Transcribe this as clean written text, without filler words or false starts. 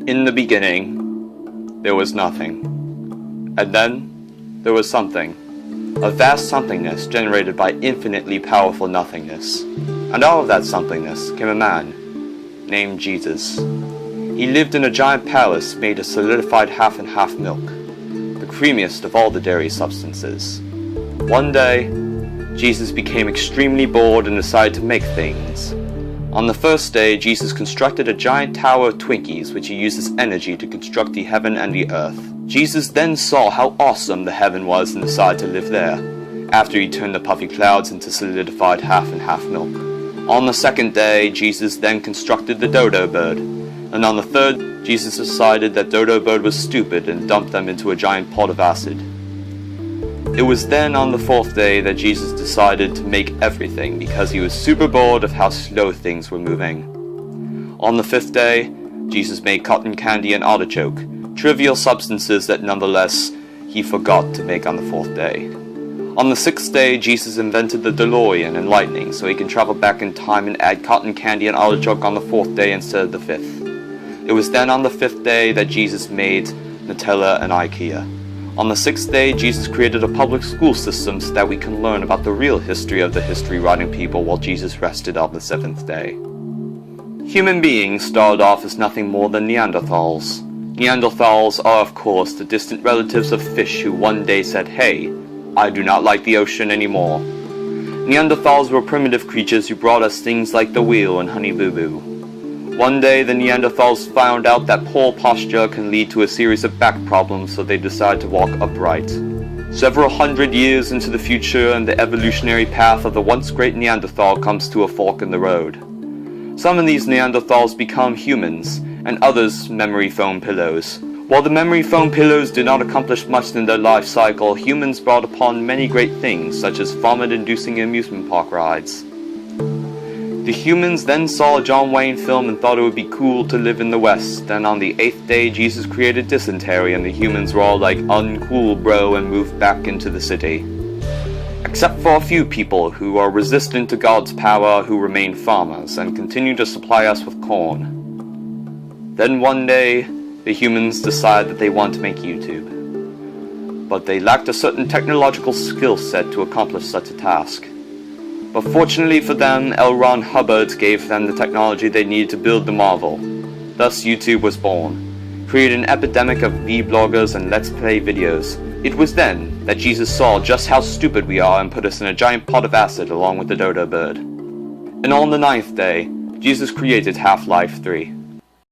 In the beginning, there was nothing. And then, there was something. A vast somethingness generated by infinitely powerful nothingness. And out of that somethingness came a man, named Jesus. He lived in a giant palace made of solidified half-and-half milk, the creamiest of all the dairy substances. One day, Jesus became extremely bored and decided to make things. On the first day, Jesus constructed a giant tower of Twinkies which he used as energy to construct the heaven and the earth. Jesus then saw how awesome the heaven was and decided to live there, after he turned the puffy clouds into solidified half-and-half milk. On the second day, Jesus then constructed the dodo bird, and on the third, Jesus decided that dodo bird was stupid and dumped them into a giant pot of acid. It was then on the fourth day that Jesus decided to make everything because he was super bored of how slow things were moving. On the fifth day, Jesus made cotton candy and artichoke, trivial substances that nonetheless he forgot to make on the fourth day. On the sixth day, Jesus invented the DeLorean and lightning so he can travel back in time and add cotton candy and artichoke on the fourth day instead of the fifth. It was then on the fifth day that Jesus made Nutella and IKEA. On the sixth day, Jesus created a public school system so that we can learn about the real history of the history-writing people while Jesus rested on the seventh day. Human beings started off as nothing more than Neanderthals. Neanderthals are, of course, the distant relatives of fish who one day said, "Hey, I do not like the ocean anymore." Neanderthals were primitive creatures who brought us things like the wheel and Honey Boo Boo. One day, the Neanderthals found out that poor posture can lead to a series of back problems, so they decided to walk upright. Several hundred years into the future, and the evolutionary path of the once great Neanderthal comes to a fork in the road. Some of these Neanderthals become humans, and others memory foam pillows. While the memory foam pillows did not accomplish much in their life cycle, humans brought upon many great things, such as vomit-inducing amusement park rides. The humans then saw a John Wayne film and thought it would be cool to live in the West. Then on the eighth day, Jesus created dysentery and the humans were all like, "Uncool, bro," and moved back into the city. Except for a few people who are resistant to God's power, who remain farmers and continue to supply us with corn. Then one day, the humans decide that they want to make YouTube. But they lacked a certain technological skill set to accomplish such a task. But fortunately for them, L. Ron Hubbard gave them the technology they needed to build the marvel. Thus YouTube was born, created an epidemic of vloggers and let's play videos. It was then that Jesus saw just how stupid we are and put us in a giant pot of acid along with the dodo bird. And on the ninth day, Jesus created Half-Life 3.